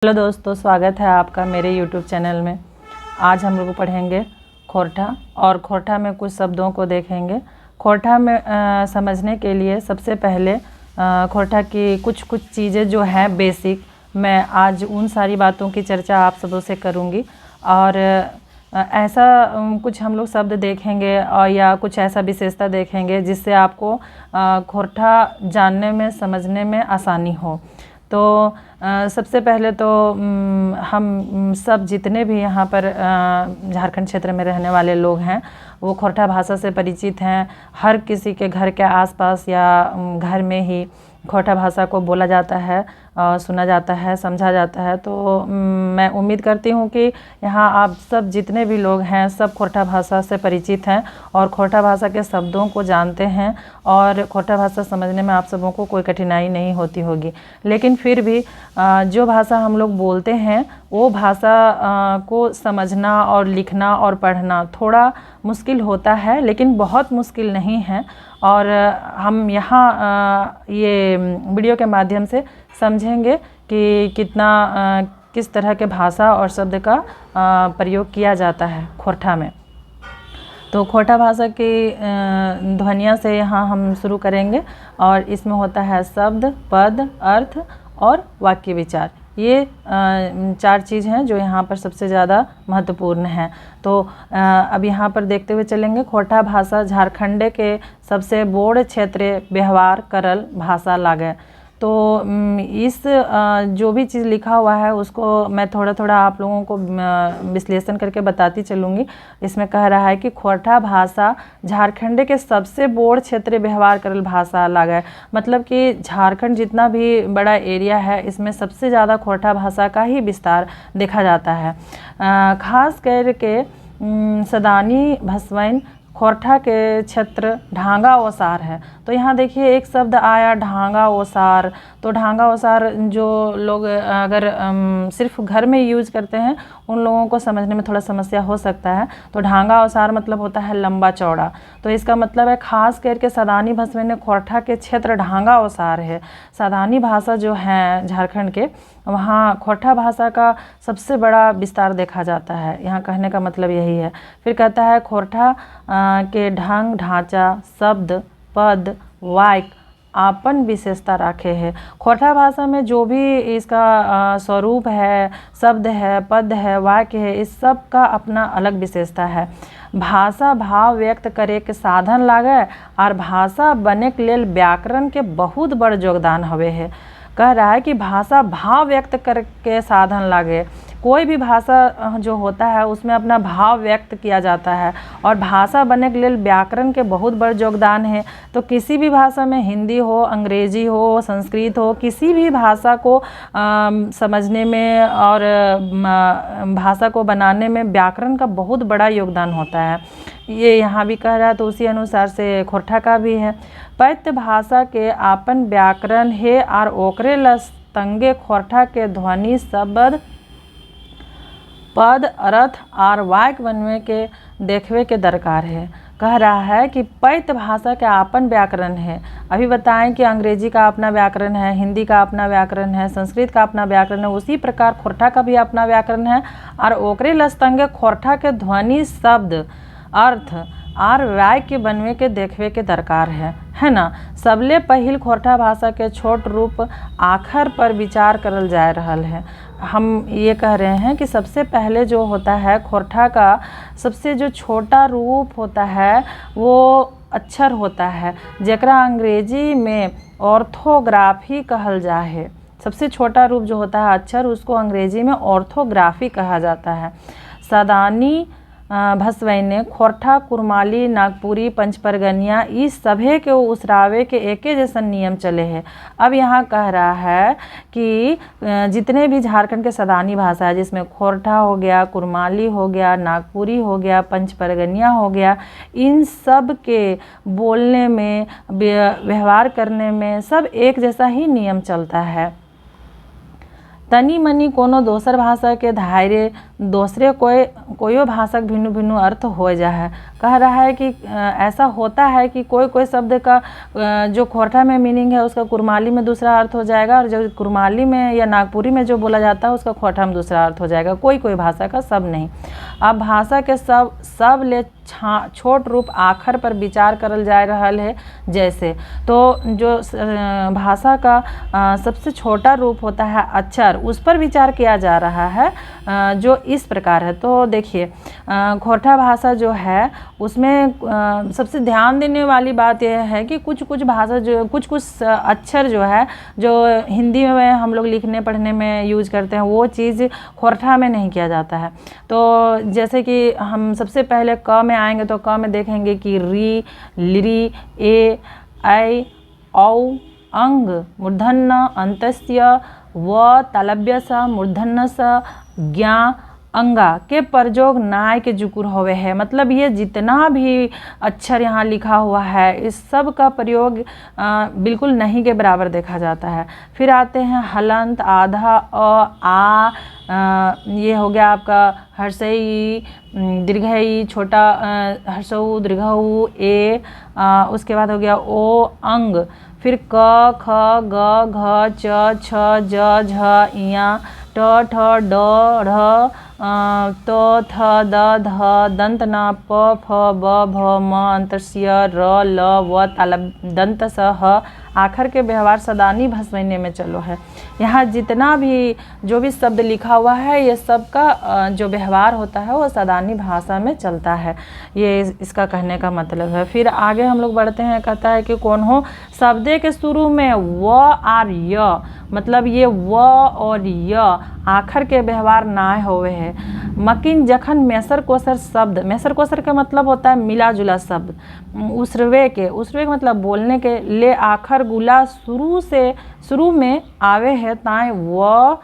Hello दोस्तों, स्वागत है आपका मेरे YouTube चैनल में। आज हम लोग पढ़ेंगे खोरठा और खोरठा में कुछ शब्दों को देखेंगे। खोरठा में समझने के लिए सबसे पहले खोरठा की कुछ चीज़ें जो हैं बेसिक, मैं आज उन सारी बातों की चर्चा आप सबों से करूँगी। और ऐसा कुछ हम लोग शब्द देखेंगे और या कुछ ऐसा विशेषता देखेंगे जिससे आपको खोरठा जानने में समझने में आसानी हो। तो सबसे पहले तो हम सब जितने भी यहाँ पर झारखंड क्षेत्र में रहने वाले लोग हैं वो खोरठा भाषा से परिचित हैं। हर किसी के घर के आसपास या घर में ही खोरठा भाषा को बोला जाता है, सुना जाता है, समझा जाता है। तो मैं उम्मीद करती हूँ कि यहाँ आप सब जितने भी लोग हैं सब खोरठा भाषा से परिचित हैं और खोरठा भाषा के शब्दों को जानते हैं और खोरठा भाषा समझने में आप सबों को कोई कठिनाई नहीं होती होगी। लेकिन फिर भी जो भाषा हम लोग बोलते हैं वो भाषा को समझना और लिखना और पढ़ना थोड़ा मुश्किल होता है, लेकिन बहुत मुश्किल नहीं है। और हम यहाँ ये वीडियो के माध्यम से समझेंगे कि किस तरह के भाषा और शब्द का प्रयोग किया जाता है खोरठा में। तो खोरठा भाषा की ध्वनियों से यहाँ हम शुरू करेंगे और इसमें होता है शब्द, पद, अर्थ और वाक्य विचार। ये चार चीज़ हैं जो यहाँ पर सबसे ज़्यादा महत्वपूर्ण हैं। तो अब यहाँ पर देखते हुए चलेंगे। खोरठा भाषा झारखंड के सबसे बोड़ क्षेत्रीय व्यवहार करल भाषा लागे। तो इस जो भी चीज़ लिखा हुआ है उसको मैं थोड़ा थोड़ा आप लोगों को विश्लेषण करके बताती चलूँगी। इसमें कह रहा है कि खोरठा भाषा झारखंड के सबसे बोड़ क्षेत्रीय व्यवहार करल भाषा लागे। मतलब कि झारखंड जितना भी बड़ा एरिया है इसमें सबसे ज़्यादा खोरठा भाषा का ही विस्तार देखा जाता है। खास करके सदानी भसवैन खोरठा के क्षेत्र ढांगा ओसार है। तो यहाँ देखिए एक शब्द आया ढांगा ओसार। तो ढांगा ओसार जो लोग अगर सिर्फ घर में यूज करते हैं उन लोगों को समझने में थोड़ा समस्या हो सकता है। तो ढांगा ओसार मतलब होता है लंबा चौड़ा। तो इसका मतलब है खास करके सदानी भसवैन खोरठा के क्षेत्र ढांगा ओसार है। सदानी भाषा जो है झारखंड के, वहाँ खोरठा भाषा का सबसे बड़ा विस्तार देखा जाता है। यहाँ कहने का मतलब यही है। फिर कहता है खोरठा के ढंग, ढांचा, शब्द, पद, वाक्य आपन विशेषता रखे है। खोरठा भाषा में जो भी इसका स्वरूप है, शब्द है, पद है, वाक्य है, इस सब का अपना अलग विशेषता है। भाषा भाव व्यक्त करे के साधन लागे और भाषा बने के लेल व्याकरण के बहुत बड़ योगदान हवे है। कह रहा है कि भाषा भाव व्यक्त करके साधन लागे। कोई भी भाषा जो होता है उसमें अपना भाव व्यक्त किया जाता है और भाषा बने के लिए व्याकरण के बहुत बड़ योगदान है। तो किसी भी भाषा में, हिंदी हो, अंग्रेजी हो, संस्कृत हो, किसी भी भाषा को समझने में और भाषा को बनाने में व्याकरण का बहुत बड़ा योगदान होता है। ये यहाँ भी कह रहा है। तो उसी अनुसार से खोरठा का भी है। पैत भाषा के आपन व्याकरण है और ओकरे लस्तंगे खोरठा के ध्वनि, शब्द, पद, अर्थ और वाक्य बनवे के देखवे के दरकार है। कह रहा है कि पैत भाषा के आपन व्याकरण है। अभी बताएं कि अंग्रेजी का अपना व्याकरण है, हिंदी का अपना व्याकरण है, संस्कृत का अपना व्याकरण है, उसी प्रकार खोरठा का भी अपना व्याकरण है और ओकरे लस्तंगे खोरठा के ध्वनि, शब्द, अर्थ और वाक्य बनवे के देखवे के दरकार है ना। सबले पहिल खोरठा भाषा के छोट रूप आखर पर विचार करल जा रहल है। हम ये कह रहे हैं कि सबसे पहले जो होता है खोरठा का सबसे जो छोटा रूप होता है वो अक्षर होता है, जेकरा अंग्रेजी में ऑर्थोग्राफी कहल जा है। सबसे छोटा रूप जो होता है अक्षर, उसको अंग्रेजी में ऑर्थोग्राफी कहा जाता है। सदानी भसवैन खोरठा, कुरमाली, नागपुरी, पंचपरगनिया इस सभे के उसरावे के एके जैसा नियम चले हैं। अब यहाँ कह रहा है कि जितने भी झारखंड के सदानी भाषा है जिसमें खोरठा हो गया, कुरमाली हो गया, नागपुरी हो गया, पंचपरगनिया हो गया, इन सब के बोलने में, व्यवहार करने में सब एक जैसा ही नियम चलता है। तनी मनी कोनो दोसर भाषा के धारे दूसरे कोई भाषा भिन्न भिन्न अर्थ हो जा है। कह रहा है कि ऐसा होता है कि कोई शब्द का जो खोरठा में मीनिंग है उसका कुरमाली में दूसरा अर्थ हो जाएगा, और जो कुरमाली में या नागपुरी में जो बोला जाता है उसका खोरठा में दूसरा अर्थ हो जाएगा। कोई भाषा का सब नहीं। अब भाषा के सब ले छोट रूप आखर पर विचार करल जा रहा है। जैसे तो जो भाषा का सबसे छोटा रूप होता है अक्षर, उस पर विचार किया जा रहा है, जो इस प्रकार है। तो देखिए खोरठा भाषा जो है उसमें सबसे ध्यान देने वाली बात यह है कि कुछ भाषा जो कुछ अक्षर जो है जो हिंदी में हम लोग लिखने पढ़ने में यूज करते हैं वो चीज़ खोरठा में नहीं किया जाता है। तो जैसे कि हम सबसे पहले क में आएंगे तो क में देखेंगे कि री, लिरी, ए, ऐ, औ, अंग, मूर्धन्य, अंतस्य, व, तालव्य स, मूर्धन्य स, ज्ञा, अंगा के प्रयोग नाय के जुकुर होवे है। मतलब ये जितना भी अक्षर यहाँ लिखा हुआ है इस सब का प्रयोग बिल्कुल नहीं के बराबर देखा जाता है। फिर आते हैं हलंत, आधा, आ, ये हो गया आपका हर्षई, दीर्घई, छोटा हर्षऊ, दीर्घऊ, ए, उसके बाद हो गया ओ, अंग, फिर क, ख, ग, घ, च, छ, ज, झ, इया, ट, ठ, ड, ढ़, तो, थ, द, ध, दंत, न, प, फ, ब, भ, म, अंतस्य, र, ल, व, तालब, दंत, स, ह। आखर के व्यवहार सदानी भसमैने में चलो है। यहाँ जितना भी जो भी शब्द लिखा हुआ है ये सब का जो व्यवहार होता है वो सदानी भाषा में चलता है। ये इसका कहने का मतलब है। फिर आगे हम लोग बढ़ते हैं। कहता है कि कौन हो शब्द के शुरू में व और य, मतलब ये व और य आखर के व्यवहार ना होवे है। मकिन जखन मैसर कोसर शब्द, मैसर कोसर का मतलब होता है मिला जुला शब्द, उसरवे के मतलब बोलने के ले आखर गुला शुरू में आवे है ताए व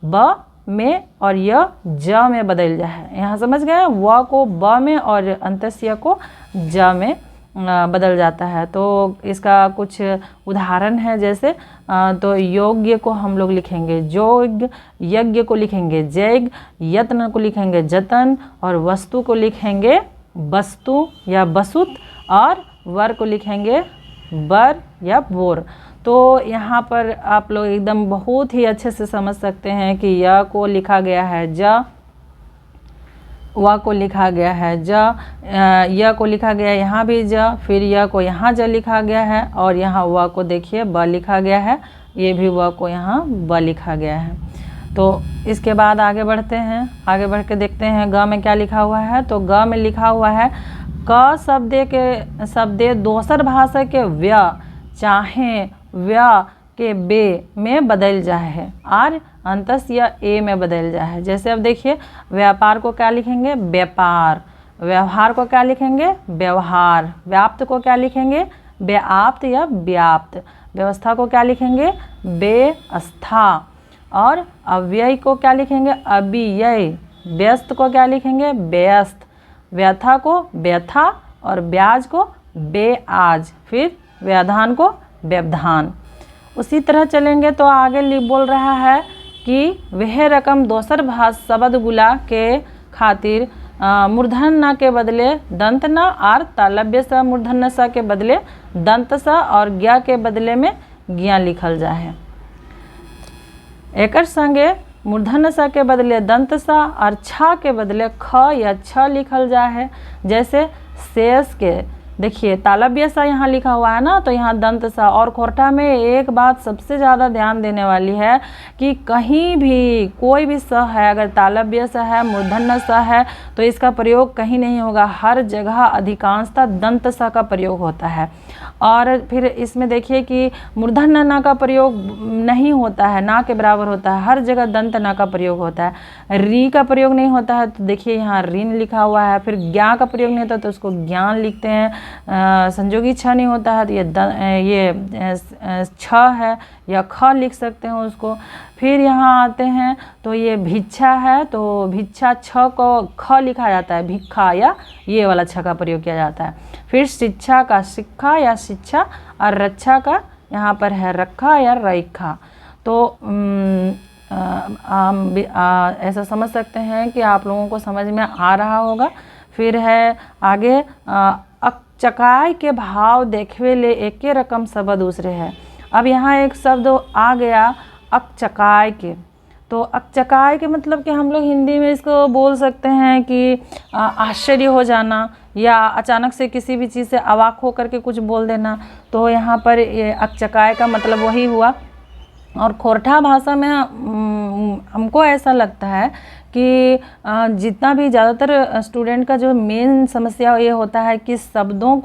ब में और य ज में बदल जा है। यहाँ समझ गए, व को ब में और अंतस्य को ज में बदल जाता है। तो इसका कुछ उदाहरण है। जैसे तो योग्य को हम लोग लिखेंगे जोग, यज्ञ को लिखेंगे जैग, यत्न को लिखेंगे जतन, और वस्तु को लिखेंगे वस्तु या बसुत, और वर को लिखेंगे बर या बोर। तो यहाँ पर आप लोग एकदम बहुत ही अच्छे से समझ सकते हैं कि य को लिखा गया है ज, व को लिखा गया है ज, य को लिखा गया है यहाँ भी ज, फिर य को यहाँ ज लिखा गया है, और यहाँ व को देखिए ब लिखा गया है, ये भी व को यहाँ ब लिखा गया है। तो इसके बाद आगे बढ़ते हैं। आगे बढ़ के देखते हैं ग में क्या लिखा हुआ है। तो ग में लिखा हुआ है क शब्द दोसर भाषा के व्य चाहे व्य के बे में बदल जाए है और अंतस या ए में बदल जाए है। जैसे अब देखिए व्यापार को क्या लिखेंगे व्यापार, व्यवहार को क्या लिखेंगे व्यवहार, व्याप्त को क्या लिखेंगे व्याप्त या व्याप्त, व्यवस्था को क्या लिखेंगे व्यवस्था, और अव्यय को क्या लिखेंगे अव्यय, व्यस्त को क्या लिखेंगे व्यस्त, व्यथा को व्यथा, और ब्याज को ब्याज, फिर व्यवधान को व्यवधान। उसी तरह चलेंगे तो आगे बोल रहा है कि वह रकम दोसर भाषा शब्द गुला के खातिर मूर्धन न के बदले दंत न, और तालव्य स मूर्धन्य स के बदले दंत स, और ज्ञा के बदले में ज्ञा लिखल जा है। एकर संगे मूर्धन्य स के बदले दंत स और छ के बदले ख या छ लिखल जा है। जैसे शेष के देखिए तालव्य सा यहाँ लिखा हुआ है ना, तो यहाँ दंत सा। और खोरठा में एक बात सबसे ज़्यादा ध्यान देने वाली है कि कहीं भी कोई भी स है, अगर तालव्य सा है मूर्धन्य सा है तो इसका प्रयोग कहीं नहीं होगा, हर जगह अधिकांशतः दंत सा का प्रयोग होता है। और फिर इसमें देखिए कि मूर्धन्य न का प्रयोग नहीं होता है, ना के बराबर होता है, हर जगह दंत न का प्रयोग होता है। री का प्रयोग नहीं होता है, तो देखिए यहाँ ऋण लिखा हुआ है। फिर ज्ञा का प्रयोग नहीं होता तो उसको ज्ञान लिखते हैं। संजोगी छ नहीं होता है तो ये छ है या ख लिख सकते हैं उसको। फिर यहाँ आते हैं तो ये भिक्षा है, तो भिक्षा छ को ख लिखा जाता है, भिक्षा या ये वाला छ का प्रयोग किया जाता है। फिर शिक्षा का शिक्षा या शिक्षा, और रक्षा का यहाँ पर है रखा या रैखा। तो ऐसा समझ सकते हैं कि आप लोगों को समझ में आ रहा होगा। फिर है आगे अकचकाय के भाव देखवे ले एके रकम शब्द दूसरे है। अब यहाँ एक शब्द आ गया अकचकाय के, तो अकचकाय के मतलब कि हम लोग हिंदी में इसको बोल सकते हैं कि आश्चर्य हो जाना या अचानक से किसी भी चीज़ से अवाक हो करके कुछ बोल देना। तो यहाँ पर ये अकचकाय का मतलब वही हुआ। और खोरठा भाषा में हमको ऐसा लगता है कि जितना भी ज़्यादातर स्टूडेंट का जो मेन समस्या ये होता है कि शब्दों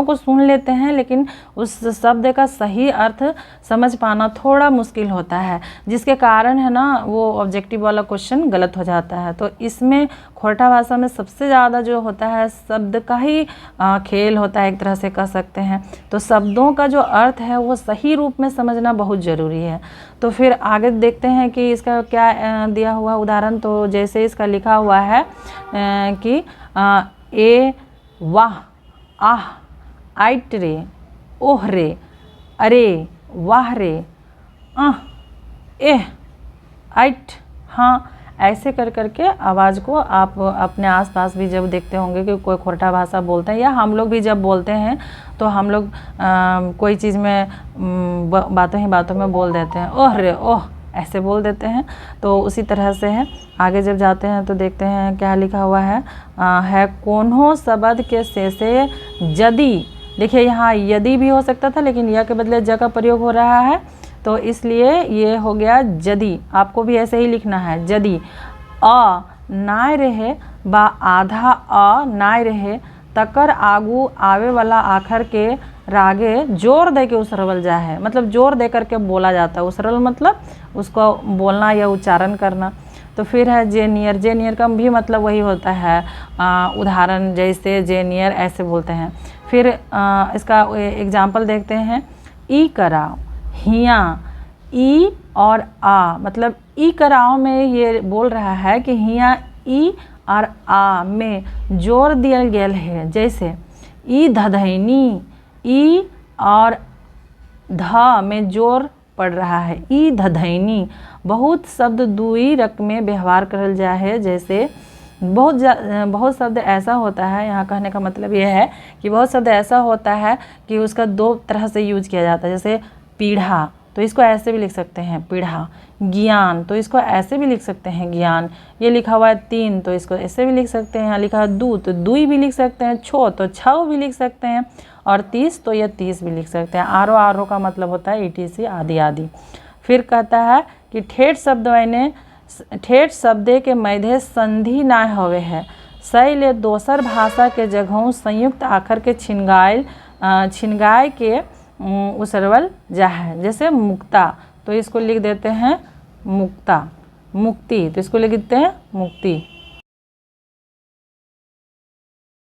को सुन लेते हैं, लेकिन उस शब्द का सही अर्थ समझ पाना थोड़ा मुश्किल होता है, जिसके कारण है ना वो ऑब्जेक्टिव वाला क्वेश्चन गलत हो जाता है। तो इसमें खोरठा भाषा में सबसे ज़्यादा जो होता है शब्द का ही खेल होता है, एक तरह से कह सकते हैं। तो शब्दों का जो अर्थ है वो सही रूप में समझना बहुत ज़रूरी है। तो फिर आगे देखते हैं कि इसका क्या दिया हुआ उदाहरण। तो जैसे इसका लिखा हुआ है कि ए वाह आह आइट रे ओह रे अरे वाह रे एह आइट हाँ, ऐसे कर करके आवाज़ को आप अपने आसपास भी जब देखते होंगे कि कोई खोरठा भाषा बोलते हैं या हम लोग भी जब बोलते हैं तो हम लोग कोई चीज़ में बातों में बोल देते हैं ओह रे ओह, ऐसे बोल देते हैं। तो उसी तरह से है। आगे जब जाते हैं तो देखते हैं क्या लिखा हुआ है कोन्हो शब्द के से यदि, देखिए यहाँ यदि भी हो सकता था लेकिन यह के बदले ज का प्रयोग हो रहा है, तो इसलिए ये हो गया यदि। आपको भी ऐसे ही लिखना है यदि अ नाय रहे बा आधा अ नाय रहे तकर आगू आवे वाला आखर के रागे जोर दे के उसरवल जा है, मतलब जोर दे करके बोला जाता है। उसरल मतलब उसको बोलना या उच्चारण करना। तो फिर है जे नियर का भी मतलब वही होता है, उदाहरण जैसे जे नियर ऐसे बोलते हैं। फिर इसका एग्जाम्पल देखते हैं। ई कराओ हिया ई और आ, मतलब ई कराओ में ये बोल रहा है कि हिया ई और आ में जोर दिया गया है। जैसे ई धधैनी, ई और ध में जोर पड़ रहा है, ई धधैनी। बहुत शब्द दुई रक में व्यवहार करल जा है। जैसे बहुत शब्द ऐसा होता है, यहाँ कहने का मतलब ये है कि बहुत शब्द ऐसा होता है कि उसका दो तरह से यूज किया जाता है। जैसे पीढ़ा, तो इसको ऐसे भी लिख सकते हैं पीढ़ा। ज्ञान, तो इसको ऐसे भी लिख सकते हैं ज्ञान। ये लिखा हुआ है तीन, तो इसको ऐसे भी लिख सकते हैं। यहाँ लिखा है दू, तो दुई भी लिख सकते हैं। छो, तो छव भी लिख सकते हैं। और 30, तो ये 30 भी लिख सकते हैं। आरो का मतलब होता है ETC आदि आदि। फिर कहता है कि ठेठ शब्दे के मध्य संधि ना होवे है, सही ले दोसर भाषा के जगहों संयुक्त आखर के छिनगाय के उसरवल जा है। जैसे मुक्ता, तो इसको लिख देते हैं मुक्ता। मुक्ति, तो इसको लिख देते हैं मुक्ति।